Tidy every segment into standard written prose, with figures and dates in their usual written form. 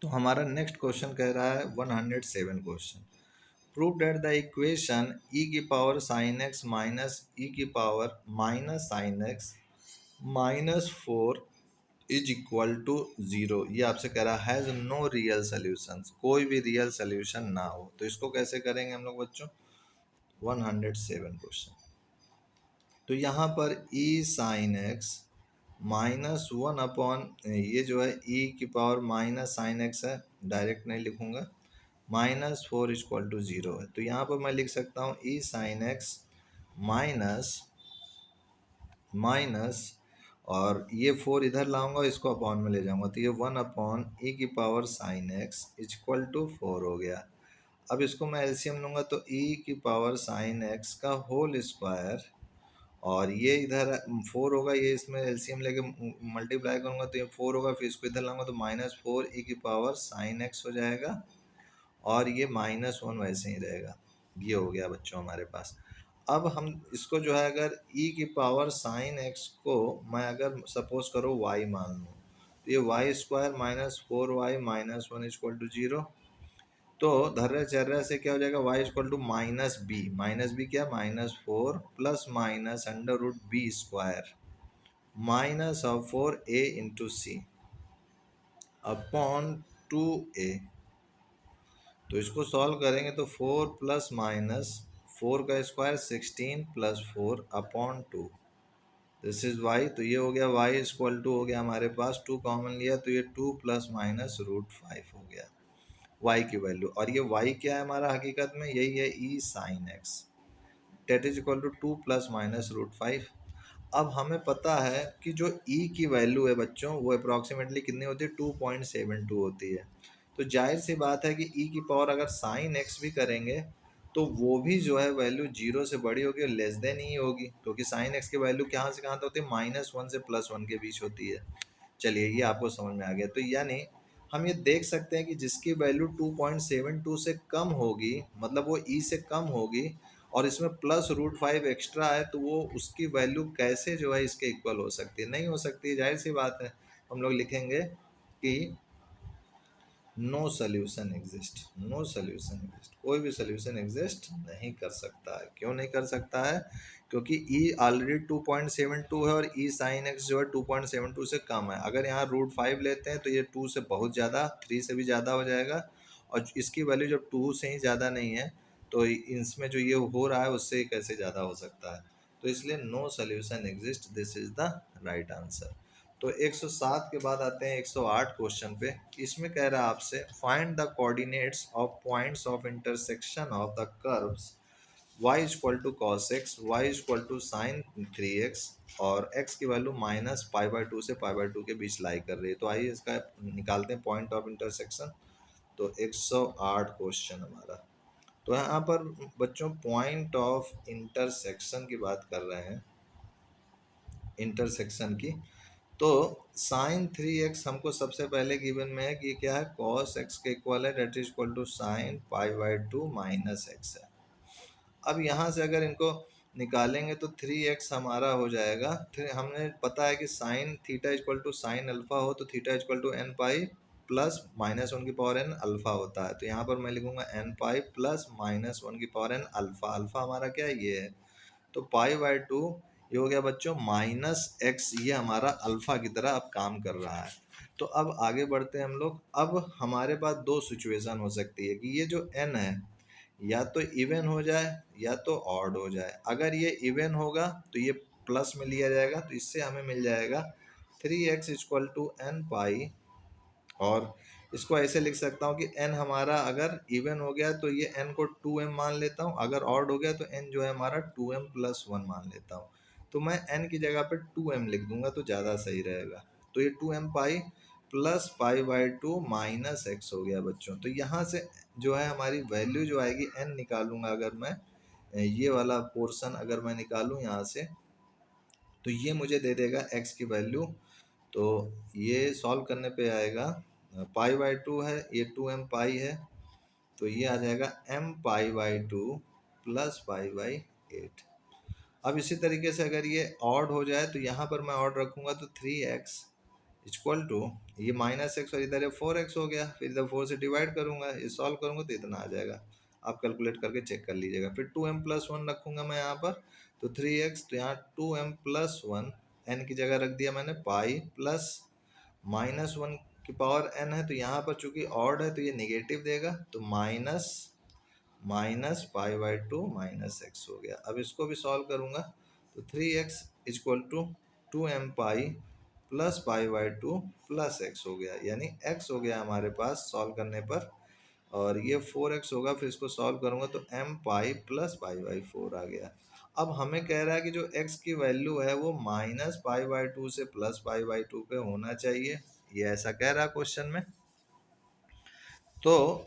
तो हमारा next question कह रहा है 107 question, prove that the equation e की power sine x minus e की power minus sine x minus 4 is equal to 0। ये आपसे कह रहा हैज़ नो रियल सोल्यूशन, कोई भी रियल सोल्यूशन ना हो। तो इसको कैसे करेंगे हम लोग बच्चों? 107 क्वेश्चन। तो यहाँ पर e sine x minus 1 upon ये जो है e की पावर माइनस साइन एक्स है, डायरेक्ट नहीं लिखूंगा, माइनस 4 इक्वल टू 0 है। तो यहाँ पर मैं लिख सकता हूँ e sine x minus minus और ये 4 इधर लाऊंगा, इसको अपॉन में ले जाऊंगा, तो ये 1 अपॉन e की power sine x equal to 4 हो गया। अब इसको मैं एलसीएम लूंगा तो e की पावर साइन एक्स का होल स्क्वायर और ये इधर 4 होगा, ये इसमें एलसीएम लेके मल्टीप्लाई करूंगा तो ये 4 होगा, फिर इसको इधर लाऊंगा तो माइनस 4 ई की पावर साइन एक्स हो जाएगा और ये माइनस 1 वैसे ही रहेगा। ये हो गया बच्चों हमारे पास। अब हम इसको जो है अगर e की पावर साइन एक्स को मैं अगर सपोज करो y मान लूँ तो ये y square minus 4y minus 1 equal to 0। तो धर्रे चर्रे से क्या हो जाएगा, y equal to minus b क्या, minus 4 plus minus under root b square minus of 4a into c upon 2a। तो इसको सॉल्व करेंगे तो 4 प्लस माइनस 4 का square 16 plus 4 upon 2, this is y। तो ये हो गया y इक्वल टू हो गया हमारे पास 2 कॉमन लिया तो ये 2 प्लस माइनस रूट 5 हो गया y की वैल्यू। और ये y क्या है हमारा हकीकत में, यही है e sine x, that is equal to 2 plus minus root 5। अब हमें पता है कि जो e की वैल्यू है बच्चों वो अप्रॉक्सीमेटली कितनी होती है, 2.72 होती है। तो जाहिर सी बात है कि e की पावर अगर साइन x भी करेंगे तो वो भी जो है वैल्यू 0 से बड़ी होगी और लेस देन ही होगी, क्योंकि साइन x की वैल्यू कहाँ से कहाँ तक होती है, -1 से +1 के बीच होती है। चलिए ये आपको समझ में आ गया। तो यानी हम ये देख सकते हैं कि जिसकी वैल्यू 2.72 से कम होगी, मतलब वो e से कम होगी और इसमें प्लस रूट 5 एक्स्ट्रा है, तो वो उसकी वैल्यू कैसे जो है इसके इक्वल हो सकती है, नहीं हो सकती, जाहिर सी बात है। हम लोग लिखेंगे कि no solution exist, no solution exist, कोई भी सोल्यूशन एग्जिस्ट नहीं कर सकता है। क्यों नहीं कर सकता है? क्योंकि e ऑलरेडी 2.72 है और e साइन एक्स जो है 2.72 से कम है। अगर यहाँ रूट 5 लेते हैं तो ये 2 से बहुत ज़्यादा, 3 से भी ज़्यादा हो जाएगा, और इसकी वैल्यू जब 2 से ही ज़्यादा नहीं है तो इसमें जो ये हो रहा है उससे कैसे ज़्यादा हो सकता है। तो इसलिए no solution exist, this is the right answer. तो 107 के बाद आते हैं 108 क्वेश्चन पे। इसमें कह रहा है आपसे find the coordinates of points of intersection of the curves y equal to cos x, y equal to sine 3x और x की वैल्यू -π/2 से π/2 के बीच लाई कर रही है। तो आइए इसका निकालते हैं पॉइंट ऑफ इंटरसेक्शन। तो 108 क्वेश्चन हमारा, तो यहाँ पर बच्चों पॉइंट ऑफ इंटरसेक्शन की बात कर रहे हैं, इंटरसेक्शन की। तो साइन 3x हमको सबसे पहले गिवन में है कि क्या है, कॉस x के इक्वल है, that is equal to sine π/2 minus x है। अब यहाँ से अगर इनको निकालेंगे तो 3x हमारा हो जाएगा, फिर हमने पता है कि sine theta equal to sine alpha हो तो theta equal to n pi plus -1 की पावर n अल्फा होता है। तो यहाँ पर मैं लिखूंगा एन पाई प्लस -1 की पावर n अल्फा, अल्फा हमारा क्या है, ये है। तो π/2 ये हो गया बच्चों -x, ये हमारा अल्फा की तरह अब काम कर रहा है। तो अब आगे बढ़ते हैं हम लोग। अब हमारे पास दो सिचुएशन हो सकती है कि ये जो n है या तो इवन हो जाए या तो ऑड हो जाए। अगर ये इवन होगा तो ये प्लस में लिया जाएगा, तो इससे हमें मिल जाएगा 3x इक्वल टू एन पाई, और इसको ऐसे लिख सकता हूँ कि n हमारा अगर इवन हो गया तो ये n को 2m मान लेता हूँ, अगर ऑड हो गया तो n जो है हमारा 2m प्लस 1 मान लेता हूँ। तो मैं n की जगह पे 2m लिख दूंगा तो ज़्यादा सही रहेगा। तो ये 2m pi plus π/2 minus x हो गया बच्चों। तो यहाँ से जो है हमारी वैल्यू जो आएगी n निकालूंगा, अगर मैं ये वाला पोर्शन अगर मैं निकालूँ यहाँ से तो ये मुझे दे देगा x की वैल्यू। तो ये सॉल्व करने पे आएगा π/2 है, ये 2m पाई है, तो ये आ जाएगा m π/2 प्लस π/8। अब इसी तरीके से अगर ये ऑड हो जाए तो यहाँ पर मैं ऑड रखूँगा तो 3x इक्वल टू ये -x और इधर 4x हो गया, फिर इधर 4 से डिवाइड करूंगा, ये सॉल्व करूंगा तो इतना आ जाएगा। आप कैलकुलेट करके चेक कर लीजिएगा। फिर 2m+1 रखूंगा मैं यहाँ पर, तो 3x, तो यहाँ 2m+1 n की जगह रख दिया मैंने पाई प्लस -1 की पावर n है, तो यहाँ पर चूंकि ऑड है तो ये नेगेटिव देगा, तो minus pi by two minus x हो गया। अब इसको भी सॉल्व करूंगा तो 3x equal to 2m pi plus pi by two plus x हो गया, यानी x हो गया हमारे पास सॉल्व करने पर, और ये 4x होगा। फिर इसको सॉल्व करूंगा तो m pi plus pi by 4 आ गया। अब हमें कह रहा है कि जो x की वैल्यू है वो माइनस पाई बाई टू से प्लस पाई बाई टू पे होना चाहिए, ये ऐसा कह रहा है क्वेश्चन में। तो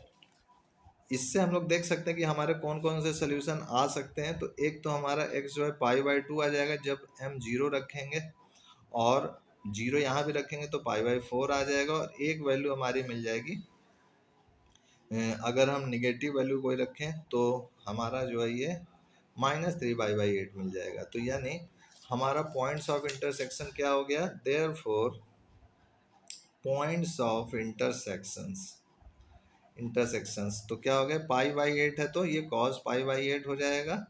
इससे हम लोग देख सकते हैं कि हमारे कौन कौन से सोल्यूशन आ सकते हैं। तो एक तो हमारा x जो है पाई बाई टू आ जाएगा जब m जीरो रखेंगे, और जीरो यहाँ भी रखेंगे तो पाई बाई 4 आ जाएगा, और एक वैल्यू हमारी मिल जाएगी अगर हम निगेटिव वैल्यू कोई रखें तो हमारा जो है ये -3 पाई बाई 8 मिल जाएगा। तो यानी हमारा पॉइंट्स ऑफ इंटरसेक्शन क्या हो गया, देयरफॉर पॉइंट्स ऑफ इंटरसेक्शंस तो क्या हो गया, पाई बाई 8 है तो ये कॉस पाई बाई 8 हो जाएगा,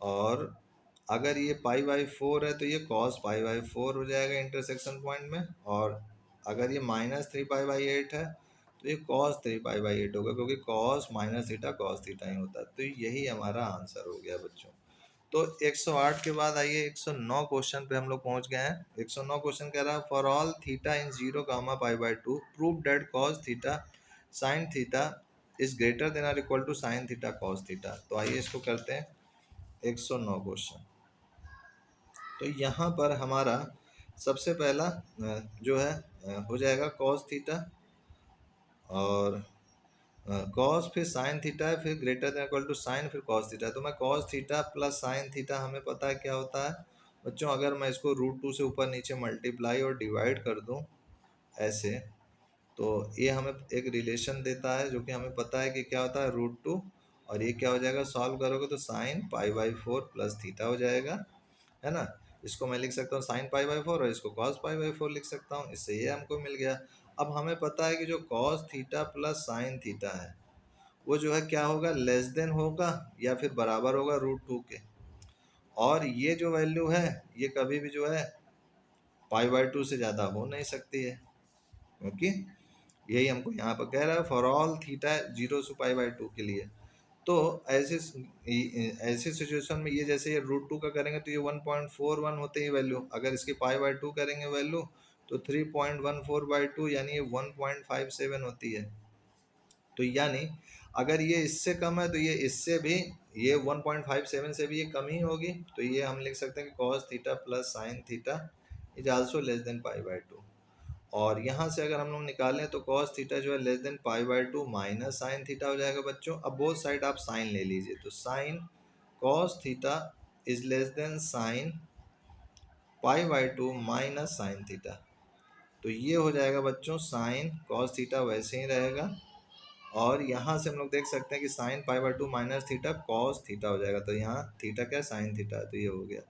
और अगर ये पाई बाई 4 है तो ये कॉस पाई बाई 4 हो जाएगा इंटरसेक्शन पॉइंट में, और अगर ये -3 पाई बाई 8 है तो ये कॉस 3 पाई बाई 8 होगा, क्योंकि cos minus theta cos theta ही होता है। तो यही हमारा आंसर हो गया बच्चों। तो 108 के बाद आइए 109 क्वेश्चन पे हम लोग पहुंच गए हैं। 109 क्वेश्चन कह रहा है for all theta in 0 comma pi by 2 prove that cos theta sine theta is greater than और equal to sine theta cos theta. तो आइए इसको करते हैं 109 क्वेश्चन। तो यहाँ पर हमारा सबसे पहला जो है हो जाएगा कॉस थीटा, और कॉस फिर साइन थीटा है, फिर greater than equal to sine, फिर कॉस थीटा। तो मैं cos theta plus sine theta हमें पता है क्या होता है बच्चों, अगर मैं इसको √2 से ऊपर नीचे मल्टीप्लाई और डिवाइड कर दूं ऐसे, तो ये हमें एक रिलेशन देता है जो कि हमें पता है कि क्या होता है √2, और ये क्या हो जाएगा सॉल्व करोगे तो sine pi by 4 plus theta हो जाएगा, है ना। इसको मैं लिख सकता हूँ साइन पाई बाई 4 और इसको कॉस पाई बाई 4 लिख सकता हूँ, इससे ये हमको मिल गया। अब हमें पता है कि जो cos theta plus sine theta है वो जो है क्या होगा, लेस देन होगा या फिर बराबर होगा √2 के, और ये जो वैल्यू है ये कभी भी जो है पाई बाई 2 से ज़्यादा हो नहीं सकती है, क्योंकि यही हमको यहाँ पर कह रहा है फॉर ऑल थीटा 0 से पाई बाई 2 के लिए। तो ऐसे ऐसे सिचुएशन में ये जैसे ये √2 का करेंगे तो ये 1.41 होते ही वैल्यू, अगर इसकी पाई बाई 2 करेंगे वैल्यू तो 3.14/2 यानी ये 1.57 होती है। तो यानी अगर ये इससे कम है तो ये इससे भी, ये 1.57 से भी ये कम ही होगी। तो ये हम लिख सकते हैं कि cos theta plus sine theta is also less than pi by 2। और यहाँ से अगर हम लोग निकालें तो कॉस थीटा जो है less than pi by 2 minus sine theta हो जाएगा बच्चों। अब बोथ साइड आप साइन ले लीजिए, तो sine cos theta is less then sine pi by 2 minus sine theta. तो ये हो जाएगा बच्चों साइन कॉस थीटा वैसे ही रहेगा, और यहाँ से हम लोग देख सकते हैं कि sine pi by 2 minus theta cos theta हो जाएगा। तो यहाँ थीटा क्या साइन थीटा है, तो ये हो गया।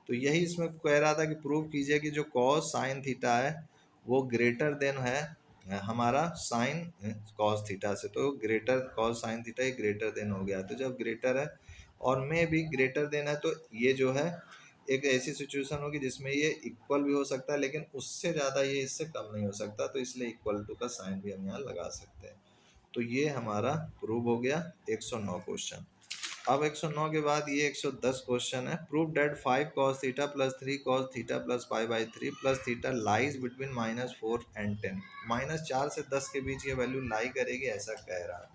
तो यही इसमें कह रहा था कि प्रूव कीजिए कि जो कॉस साइन थीटा है वो ग्रेटर देन है हमारा साइन कॉस थीटा से। तो ग्रेटर कॉस साइन थीटा ये ग्रेटर देन हो गया। तो जब ग्रेटर है और में भी ग्रेटर देन है तो ये जो है एक ऐसी सिचुएशन होगी जिसमें ये इक्वल भी हो सकता है, लेकिन उससे ज़्यादा ये इससे कम नहीं हो सकता, तो इसलिए इक्वल टू का साइन भी हम यहाँ लगा सकते हैं। तो ये हमारा प्रूव हो गया 109 क्वेश्चन। अब 109 के बाद ये 110 क्वेश्चन है। Prove that 5 cos theta plus 3 cos theta plus pi by 3 plus theta lies between -4 and 10। -4 से 10 के बीच ये वैल्यू लाई करेगी ऐसा कह रहा है।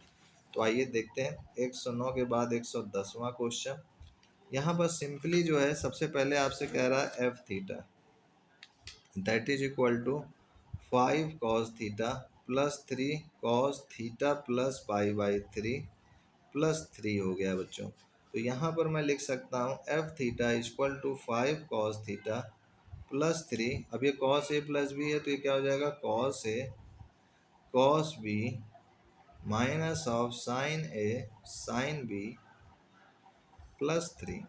तो आइए देखते हैं 109 के बाद 110वां क्वेश्चन। यहाँ पर सिंपली जो है सबसे पहले आपसे कह रहा है f theta that is equal to 5 cos theta plus 3 cos theta plus pi by 3 plus 3 हो गया बच्चों। तो यहाँ पर मैं लिख सकता हूँ f theta equal to 5 cos theta plus 3। अब ये cos a प्लस बी है तो ये क्या हो जाएगा cos a cos b minus of sine a sine b plus 3।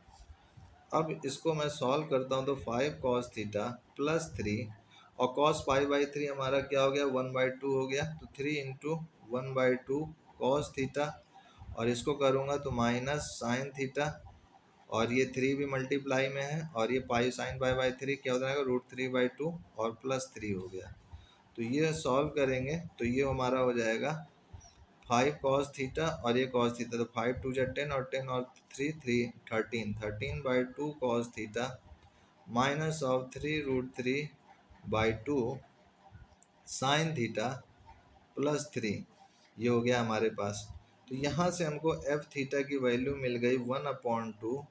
अब इसको मैं सॉल्व करता हूँ तो 5 cos थीटा प्लस 3, और कॉस पाई बाई 3 हमारा क्या हो गया 1/2 हो गया, तो 3 इंटू 1/2 कॉस थीटा, और इसको करूँगा तो माइनस साइन थीटा, और ये 3 भी मल्टीप्लाई में है, और ये पाई साइन पाई बाई 3 क्या हो जाएगा √3/2 और प्लस 3 हो गया। तो ये सॉल्व करेंगे तो ये हमारा हो जाएगा 5 कॉस थीटा, और ये कॉस थीटा, तो 5 2 जा 10, और 10 और 3 3 13/2 cos theta minus of 3√3/2 sine theta plus 3, ये हो गया हमारे पास। तो यहाँ से हमको एफ थीटा की वैल्यू मिल गई 1/2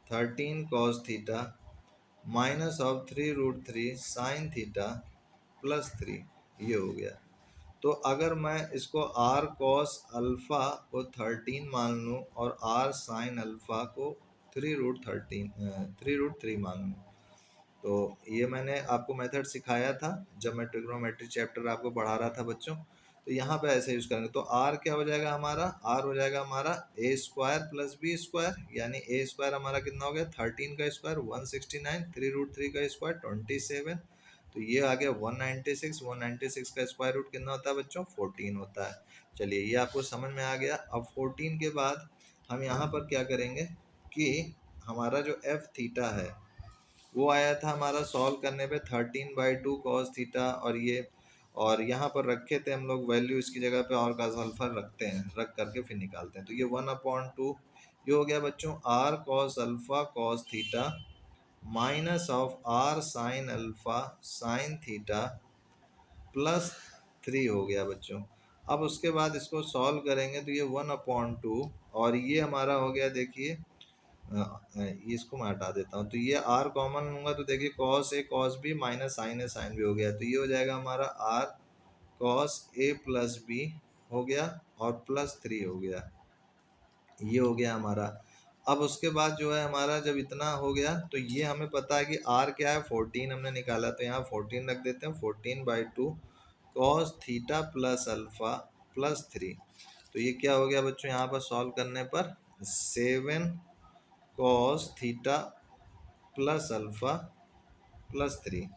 13 cos theta minus of 3√3 sine theta plus 3, ये हो गया। तो अगर मैं इसको r cos अल्फ़ा को 13 मान लूँ और r sin अल्फ़ा को 3√3 मान लूँ, तो ये मैंने आपको मेथड सिखाया था जब मैं ट्रिग्नोमेट्री चैप्टर आपको पढ़ा रहा था बच्चों। तो यहाँ पे ऐसे यूज़ करेंगे तो r क्या हो जाएगा हमारा, r हो जाएगा हमारा a square plus b square, यानी a स्क्वायर हमारा कितना हो गया 13 का स्क्वायर 169, 3√3 का स्क्वायर 27, तो ये आ गया 196, 196 का स्क्वायर रूट कितना होता है बच्चों 14 होता है। चलिए ये आपको समझ में आ गया। अब 14 के बाद हम यहाँ पर क्या करेंगे कि हमारा जो एफ थीटा है वो आया था हमारा सॉल्व करने पे 13/2 कॉस थीटा, और ये और यहाँ पर रखे थे हम लोग वैल्यू, इसकी जगह पे और का सल्फर रखते हैं, रख करके फिर निकालते हैं। तो ये 1/2 ये हो गया बच्चों r cos alpha cos theta minus of r sine alpha sine theta plus 3 हो गया बच्चों। अब उसके बाद इसको सॉल्व करेंगे तो ये 1/2, और ये हमारा हो गया देखिए, इसको मैं हटा देता हूँ, तो ये r कॉमन लूँगा तो देखिए cos a cos b minus sine a sine b हो गया, तो ये हो जाएगा हमारा r cos a plus b हो गया और प्लस 3 हो गया, ये हो गया हमारा। अब उसके बाद जो है हमारा जब इतना हो गया तो ये हमें पता है कि r क्या है 14 हमने निकाला, तो यहाँ 14 रख देते हैं, 14/2 cos theta plus alpha plus 3, तो ये क्या हो गया बच्चों यहाँ पर सॉल्व करने पर 7 cos theta plus alpha plus 3।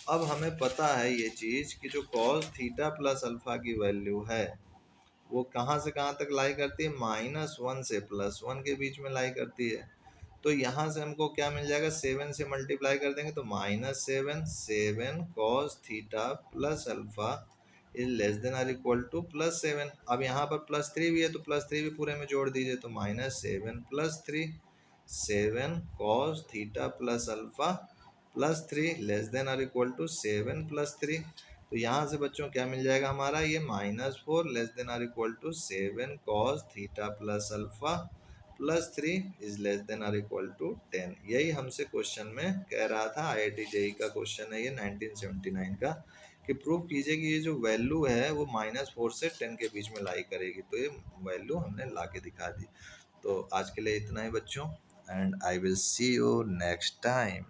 अब हमें पता है ये चीज़ कि जो कॉस थीटा प्लस अल्फ़ा की वैल्यू है वो कहाँ से कहाँ तक लाई करती है, -1 से +1 के बीच में लाई करती है। तो यहाँ से हमको क्या मिल जाएगा, 7 से मल्टीप्लाई कर देंगे तो -7 cos theta plus alpha is less than r equal to +7। अब यहाँ पर +3 भी है तो +3 भी पूरे में जोड़ दीजिए, तो -7 + 3 7 cos theta plus alpha plus 3 less than r equal to 7 + 3। तो यहाँ से बच्चों क्या मिल जाएगा हमारा, ये -4 less than r equal to 7 cos theta plus alpha plus 3 is less than r equal to 10। यही हमसे क्वेश्चन में कह रहा था, IIT JEE का क्वेश्चन है ये 1979 का, कि प्रूव कीजिए कि ये जो वैल्यू है वो -4 से 10 के बीच में लाई करेगी। तो ये वैल्यू हमने ला के दिखा दी। तो आज के लिए इतना ही बच्चों, and I will see you next time.